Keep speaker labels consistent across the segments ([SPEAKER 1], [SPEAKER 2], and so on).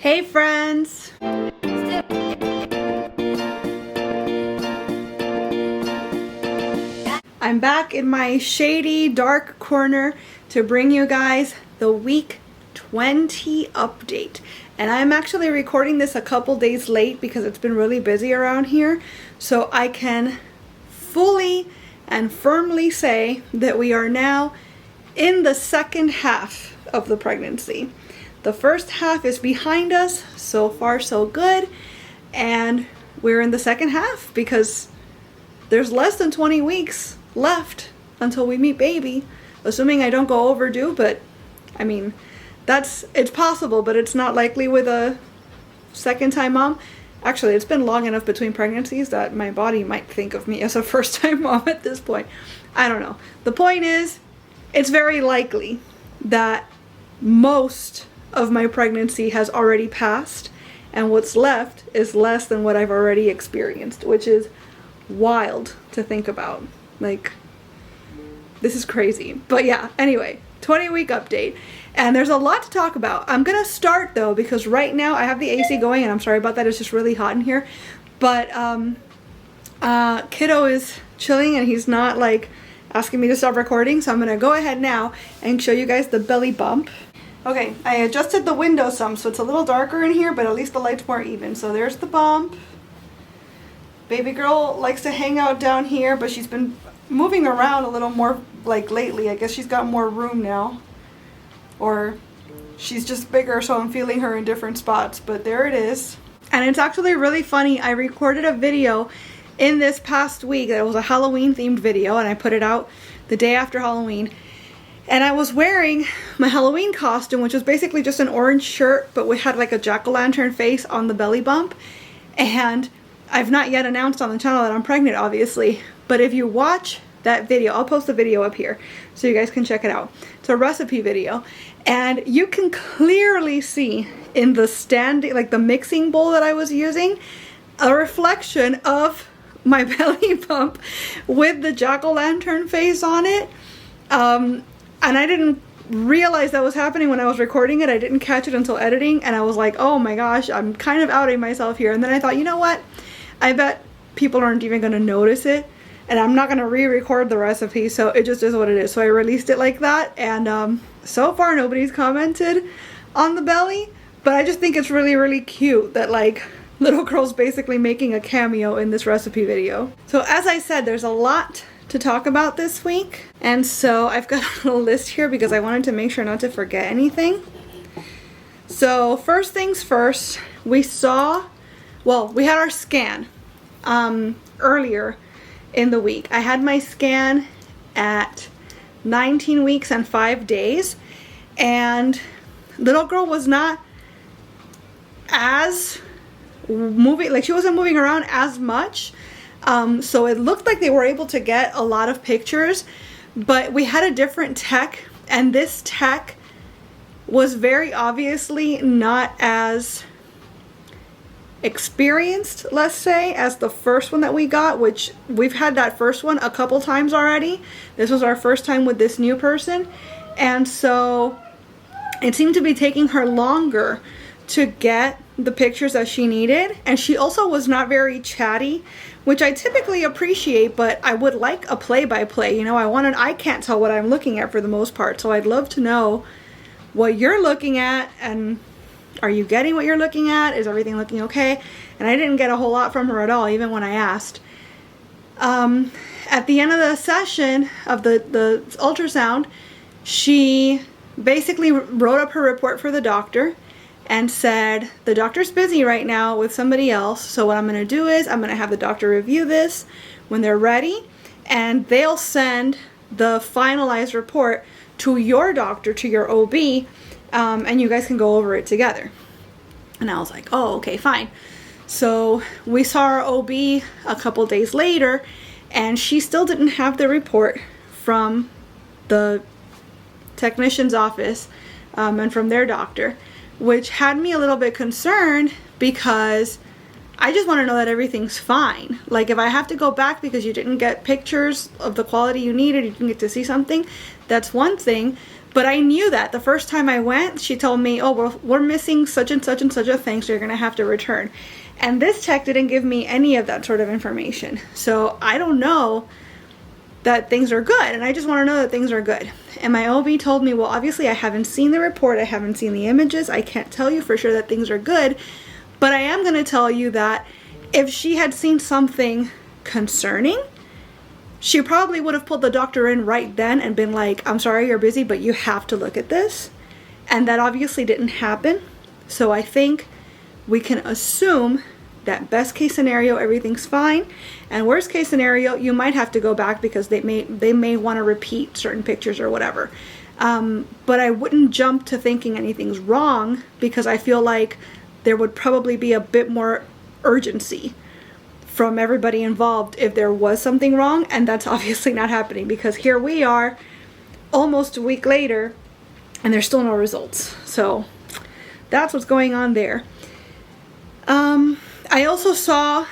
[SPEAKER 1] Hey friends! I'm back in my shady, dark corner to bring you guys the week 20 update. And I'm actually recording this a couple days late because it's been really busy around here. So I can fully and firmly say that we are now in the second half of the pregnancy. The first half is behind us, so far so good, and we're in the second half because there's less than 20 weeks left until we meet baby, assuming I don't go overdue, but I mean, it's possible, but it's not likely with a second time mom. Actually, it's been long enough between pregnancies that my body might think of me as a first time mom at this point. I don't know. The point is, it's very likely that most of my pregnancy has already passed, and what's left is less than what I've already experienced, which is wild to think about. Like, this is crazy. But yeah, anyway, 20-week update. And there's a lot to talk about. I'm gonna start though, because right now I have the AC going, and I'm sorry about that, it's just really hot in here. But kiddo is chilling and he's not like asking me to stop recording, so I'm gonna go ahead now and show you guys the belly bump. Okay, I adjusted the window some, so it's a little darker in here, but at least the light's more even. So there's the bump. Baby girl likes to hang out down here, but she's been moving around a little more like lately. I guess she's got more room now. Or she's just bigger, so I'm feeling her in different spots, but there it is. And it's actually really funny. I recorded a video in this past week. It was a Halloween themed video, and I put it out the day after Halloween. And I was wearing my Halloween costume, which was basically just an orange shirt, but we had like a jack-o'-lantern face on the belly bump. And I've not yet announced on the channel that I'm pregnant, obviously. But if you watch that video, I'll post the video up here so you guys can check it out. It's a recipe video. And you can clearly see in the standing, like the mixing bowl that I was using, a reflection of my belly bump with the jack-o'-lantern face on it. And I didn't realize that was happening when I was recording it. I didn't catch it until editing, and I was like, oh my gosh, I'm kind of outing myself here. And then I thought, you know what? I bet people aren't even going to notice it, and I'm not going to re-record the recipe, so it just is what it is. So I released it like that, and so far nobody's commented on the belly, but I just think it's really, really cute that like little girl's basically making a cameo in this recipe video. So as I said, there's a lot to talk about this week, and so I've got a little list here because I wanted to make sure not to forget anything. So first things first, we had our scan earlier in the week. I had my scan at 19 weeks and 5 days, and little girl was not as moving, like she wasn't moving around as much. So it looked like they were able to get a lot of pictures, but we had a different tech, and this tech was very obviously not as experienced, let's say, as the first one that we got, which we've had that first one a couple times already. This was our first time with this new person, and so it seemed to be taking her longer to get the pictures that she needed. And she also was not very chatty, which I typically appreciate, but I would like a play-by-play. You know, I can't tell what I'm looking at for the most part, so I'd love to know what you're looking at, and are you getting what you're looking at? Is everything looking okay? And I didn't get a whole lot from her at all, even when I asked. At the end of the session of the ultrasound, she basically wrote up her report for the doctor and said, the doctor's busy right now with somebody else, so what I'm going to do is I'm going to have the doctor review this when they're ready, and they'll send the finalized report to your doctor, to your OB, and you guys can go over it together. And I was like, oh, okay, fine. So we saw our OB a couple days later, and she still didn't have the report from the technician's office and from their doctor, which had me a little bit concerned because I just want to know that everything's fine. Like, if I have to go back because you didn't get pictures of the quality you needed, you didn't get to see something, that's one thing. But I knew that the first time I went, she told me, oh, we're missing such and such and such a thing, so you're going to have to return. And this tech didn't give me any of that sort of information. So I don't know that things are good, and I just want to know that things are good. And my OB told me, well, obviously I haven't seen the report, I haven't seen the images, I can't tell you for sure that things are good, but I am going to tell you that if she had seen something concerning, she probably would have pulled the doctor in right then and been like, I'm sorry you're busy, but you have to look at this. And that obviously didn't happen. So I think we can assume that best case scenario, everything's fine. And worst case scenario, you might have to go back because they may want to repeat certain pictures or whatever. But I wouldn't jump to thinking anything's wrong, because I feel like there would probably be a bit more urgency from everybody involved if there was something wrong, and that's obviously not happening, because here we are almost a week later and there's still no results. So that's what's going on there. I also saw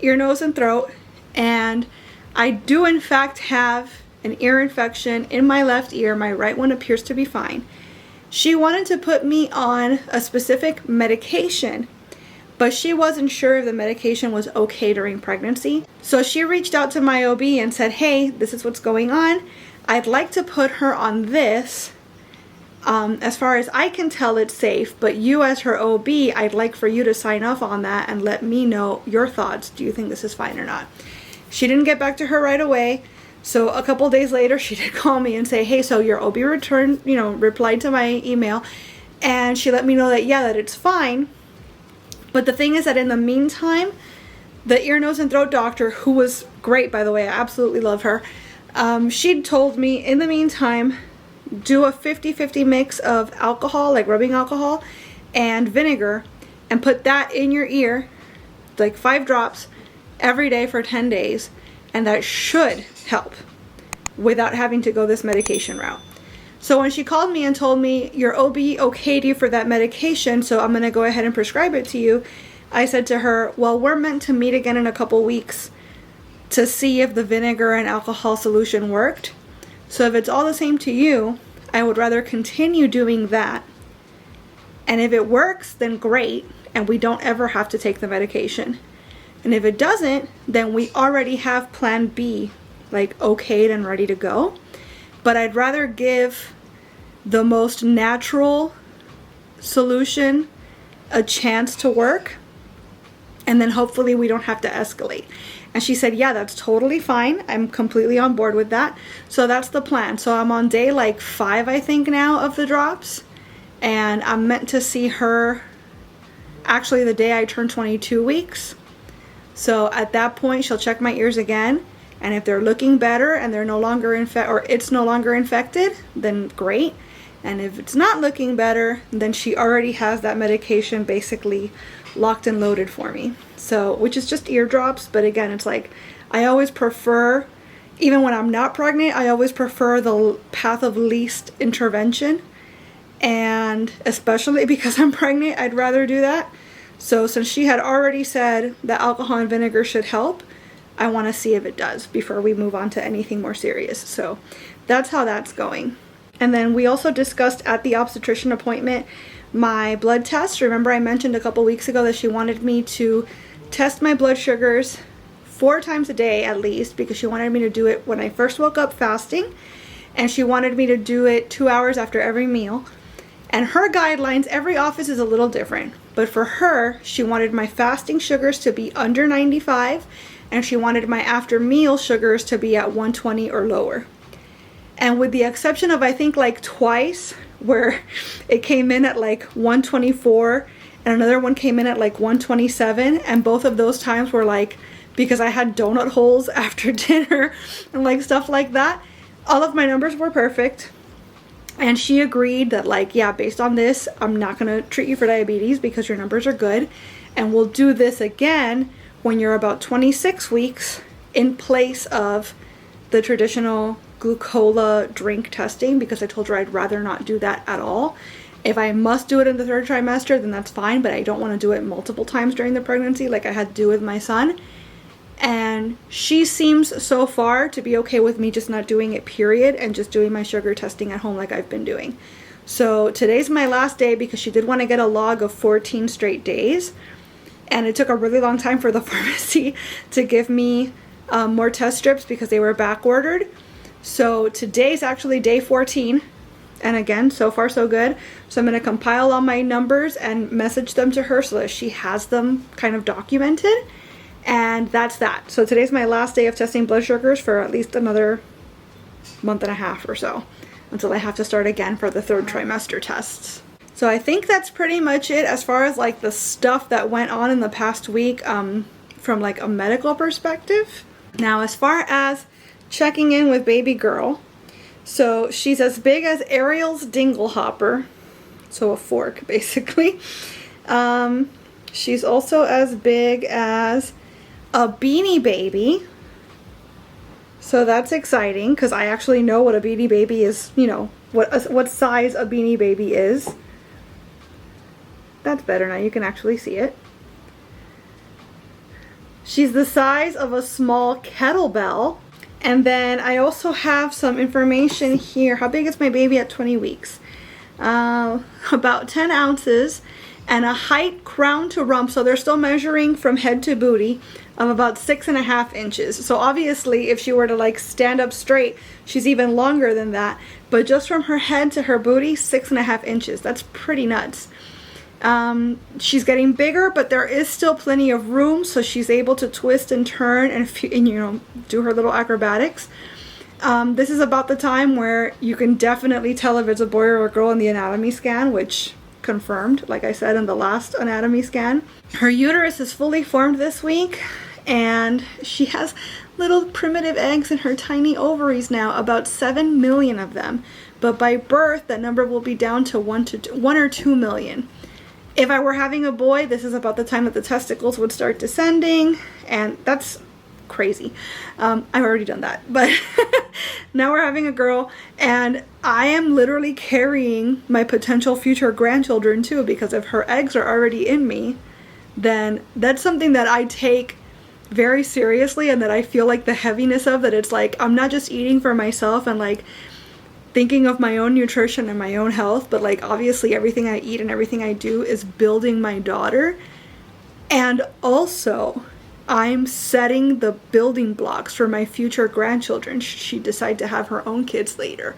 [SPEAKER 1] ear, nose, and throat, and I do in fact have an ear infection in my left ear. My right one appears to be fine. She wanted to put me on a specific medication, but she wasn't sure if the medication was okay during pregnancy. So she reached out to my OB and said, hey, this is what's going on. I'd like to put her on this. As far as I can tell, it's safe, but you as her OB, I'd like for you to sign off on that and let me know your thoughts. Do you think this is fine or not? She didn't get back to her right away. So a couple days later, she did call me and say, hey, so your OB replied to my email, and she let me know that, yeah, that it's fine. But the thing is that in the meantime, the ear, nose, and throat doctor, who was great, by the way, I absolutely love her, she'd told me, in the meantime, do a 50-50 mix of alcohol, like rubbing alcohol, and vinegar, and put that in your ear, like 5 drops, every day for 10 days, and that should help without having to go this medication route. So when she called me and told me, your OB okayed you for that medication, so I'm going to go ahead and prescribe it to you, I said to her, well, we're meant to meet again in a couple weeks to see if the vinegar and alcohol solution worked. So if it's all the same to you, I would rather continue doing that. And if it works, then great, and we don't ever have to take the medication. And if it doesn't, then we already have plan B, like okayed and ready to go. But I'd rather give the most natural solution a chance to work, and then hopefully we don't have to escalate. And she said, yeah, that's totally fine. I'm completely on board with that. So that's the plan. So I'm on day like 5, I think now, of the drops. And I'm meant to see her actually the day I turn 22 weeks. So at that point, she'll check my ears again. And if they're looking better and they're no longer it's no longer infected, then great. And if it's not looking better, then she already has that medication basically locked and loaded for me. So, which is just eardrops, but again, it's like, I always prefer, even when I'm not pregnant, I always prefer the path of least intervention. And especially because I'm pregnant, I'd rather do that. So since she had already said that alcohol and vinegar should help, I want to see if it does before we move on to anything more serious. So that's how that's going. And then we also discussed at the obstetrician appointment my blood test. Remember I mentioned a couple weeks ago that she wanted me to test my blood sugars 4 times a day at least, because she wanted me to do it when I first woke up fasting, and she wanted me to do it 2 hours after every meal. And her guidelines, every office is a little different, but for her, she wanted my fasting sugars to be under 95, and she wanted my after meal sugars to be at 120 or lower. And with the exception of, I think, like twice where it came in at like 124 and another one came in at like 127, and both of those times were like because I had donut holes after dinner and like stuff like that, all of my numbers were perfect. And she agreed that, like, yeah, based on this, I'm not going to treat you for diabetes because your numbers are good, and we'll do this again when you're about 26 weeks in place of the traditional glucola drink testing, because I told her I'd rather not do that at all. If I must do it in the 3rd trimester, then that's fine, but I don't want to do it multiple times during the pregnancy like I had to do with my son. And she seems so far to be okay with me just not doing it, period, and just doing my sugar testing at home like I've been doing. So today's my last day because she did want to get a log of 14 straight days. And it took a really long time for the pharmacy to give me more test strips because they were back ordered. So today's actually day 14. And again, so far so good. So I'm going to compile all my numbers and message them to her so that she has them kind of documented. And that's that. So today's my last day of testing blood sugars for at least another month and a half or so, until I have to start again for the third trimester tests. So I think that's pretty much it as far as like the stuff that went on in the past week from like a medical perspective. Now as far as checking in with baby girl, so she's as big as Ariel's dingle hopper, so a fork basically. She's also as big as a Beanie Baby, so that's exciting because I actually know what a Beanie Baby is, you know, what size a Beanie Baby is. That's better now, you can actually see it. She's the size of a small kettlebell. And then I also have some information here. How big is my baby at 20 weeks? About 10 ounces and a height crown to rump. So they're still measuring from head to booty of about 6.5 inches. So obviously if she were to like stand up straight, she's even longer than that. But just from her head to her booty, 6.5 inches. That's pretty nuts. She's getting bigger, but there is still plenty of room, so she's able to twist and turn and you know, do her little acrobatics. This is about the time where you can definitely tell if it's a boy or a girl in the anatomy scan, which confirmed, like I said in the last anatomy scan. Her uterus is fully formed this week, and she has little primitive eggs in her tiny ovaries now, about 7 million of them. But by birth, that number will be down to 1 or 2 million. If I were having a boy, this is about the time that the testicles would start descending, and that's crazy. I've already done that, but now we're having a girl, and I am literally carrying my potential future grandchildren too, because if her eggs are already in me, then that's something that I take very seriously and that I feel like the heaviness of, that it's like I'm not just eating for myself and like thinking of my own nutrition and my own health, but like obviously everything I eat and everything I do is building my daughter. And also I'm setting the building blocks for my future grandchildren should she decide to have her own kids later.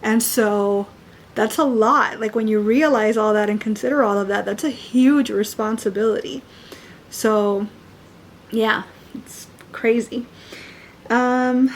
[SPEAKER 1] And so that's a lot. Like when you realize all that and consider all of that, that's a huge responsibility. So yeah, it's crazy. Oh,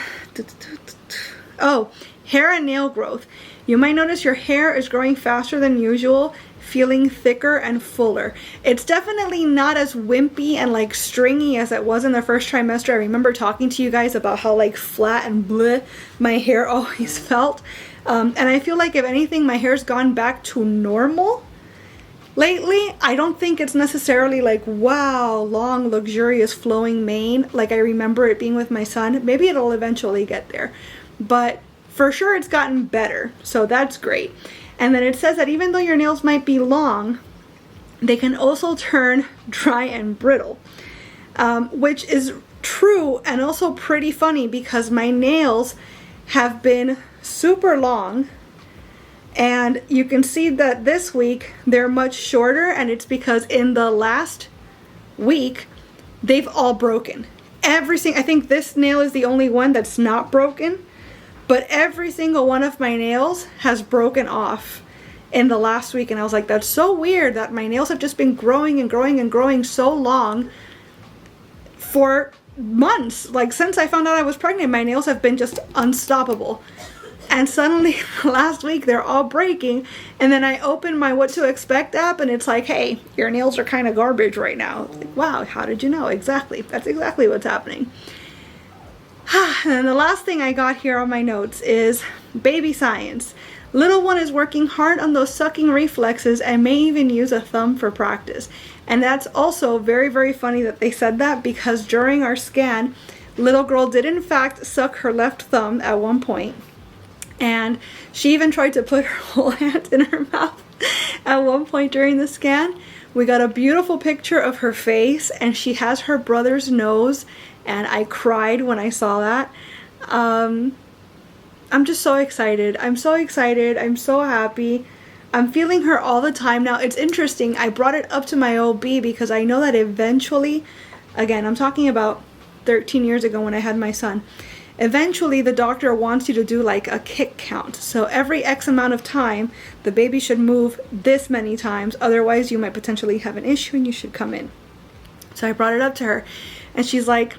[SPEAKER 1] hair and nail growth. You might notice your hair is growing faster than usual, feeling thicker and fuller. It's definitely not as wimpy and like stringy as it was in the first trimester. I remember talking to you guys about how like flat and bleh my hair always felt. And I feel like if anything, my hair's gone back to normal lately. I don't think it's necessarily like, wow, long, luxurious, flowing mane like I remember it being with my son. Maybe it'll eventually get there. But for sure it's gotten better, so that's great. And then it says that even though your nails might be long, they can also turn dry and brittle, which is true and also pretty funny because my nails have been super long, and you can see that this week they're much shorter, and it's because in the last week they've all broken. I think this nail is the only one that's not broken. But every single one of my nails has broken off in the last week. And I was like, that's so weird that my nails have just been growing and growing and growing so long for months. Like since I found out I was pregnant, my nails have been just unstoppable. And suddenly last week they're all breaking. And then I opened my What to Expect app and it's like, hey, your nails are kind of garbage right now. Like, wow, how did you know? Exactly. That's exactly what's happening. And the last thing I got here on my notes is baby science. Little one is working hard on those sucking reflexes and may even use a thumb for practice. And that's also very, very funny that they said that, because during our scan, little girl did in fact suck her left thumb at one point. And she even tried to put her whole hand in her mouth at one point during the scan. We got a beautiful picture of her face, and she has her brother's nose and I cried when I saw that. I'm just so excited. I'm so excited. I'm so happy. I'm feeling her all the time. Now, it's interesting. I brought it up to my OB because I know that eventually, again, I'm talking about 13 years ago when I had my son. Eventually, the doctor wants you to do like a kick count. So every X amount of time, the baby should move this many times. Otherwise, you might potentially have an issue and you should come in. So I brought it up to her and she's like,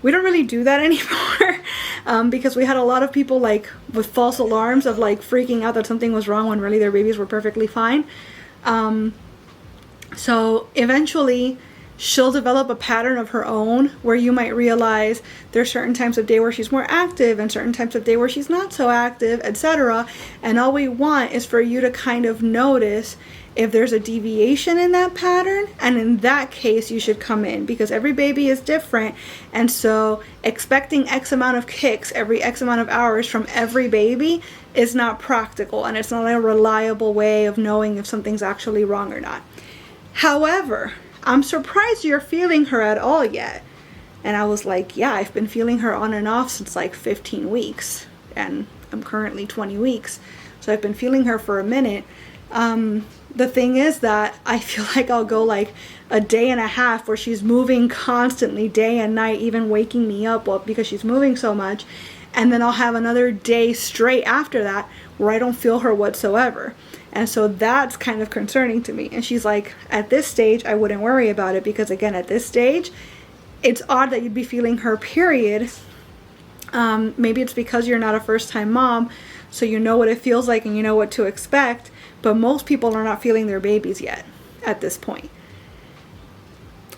[SPEAKER 1] we don't really do that anymore because we had a lot of people like with false alarms of like freaking out that something was wrong when really their babies were perfectly fine. So eventually she'll develop a pattern of her own where you might realize there's certain times of day where she's more active and certain times of day where she's not so active, etc. And all we want is for you to kind of notice if there's a deviation in that pattern, and in that case you should come in because every baby is different, and so expecting X amount of kicks every X amount of hours from every baby is not practical, and it's not a reliable way of knowing if something's actually wrong or not. However, I'm surprised you're feeling her at all yet. And I was like, yeah, I've been feeling her on and off since like 15 weeks, and I'm currently 20 weeks, so I've been feeling her for a minute. The thing is that I feel like I'll go like a day and a half where she's moving constantly day and night, even waking me up because she's moving so much. And then I'll have another day straight after that where I don't feel her whatsoever. And so that's kind of concerning to me. And she's like, at this stage, I wouldn't worry about it because again, at this stage, it's odd that you'd be feeling her, period. Maybe it's because you're not a first-time mom, so you know what it feels like and you know what to expect. But most people are not feeling their babies yet at this point.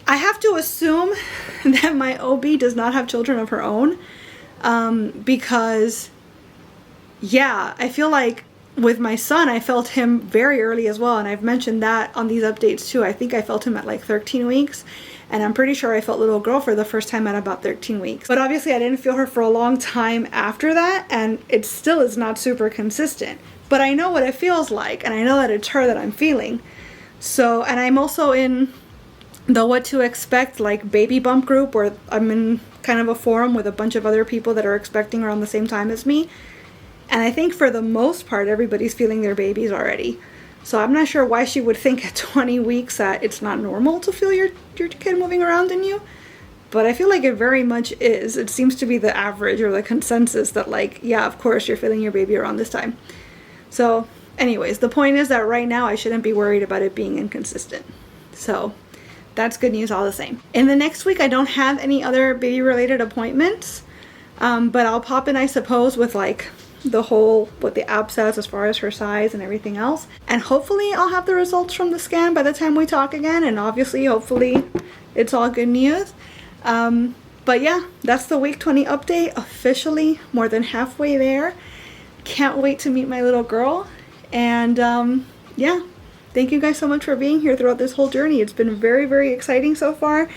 [SPEAKER 1] I have to assume that my OB does not have children of her own because, yeah, I feel like with my son, I felt him very early as well. And I've mentioned that on these updates too. I think I felt him at like 13 weeks. And I'm pretty sure I felt little girl for the first time at about 13 weeks. But obviously I didn't feel her for a long time after that. And it still is not super consistent. But I know what it feels like, and I know that it's her that I'm feeling. So, and I'm also in the what to expect like baby bump group where I'm in kind of a forum with a bunch of other people that are expecting around the same time as me. And I think for the most part, everybody's feeling their babies already. So I'm not sure why she would think at 20 weeks that it's not normal to feel your kid moving around in you. But I feel like it very much is. It seems to be the average or the consensus that like, yeah, of course you're feeling your baby around this time. So anyways, the point is that right now I shouldn't be worried about it being inconsistent. So that's good news all the same. In the next week, I don't have any other baby related appointments, but I'll pop in, I suppose, with like the whole, what the app says as far as her size and everything else. And hopefully I'll have the results from the scan by the time we talk again. And obviously, hopefully it's all good news. But yeah, that's the week 20 update. Officially more than halfway there. Can't wait to meet my little girl. And yeah, thank you guys so much for being here throughout this whole journey. It's been very, very exciting so far,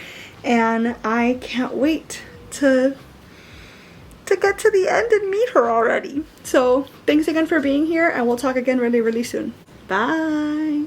[SPEAKER 1] and I can't wait to get to the end and meet her already. So thanks again for being here, and we'll talk again really, really soon. Bye.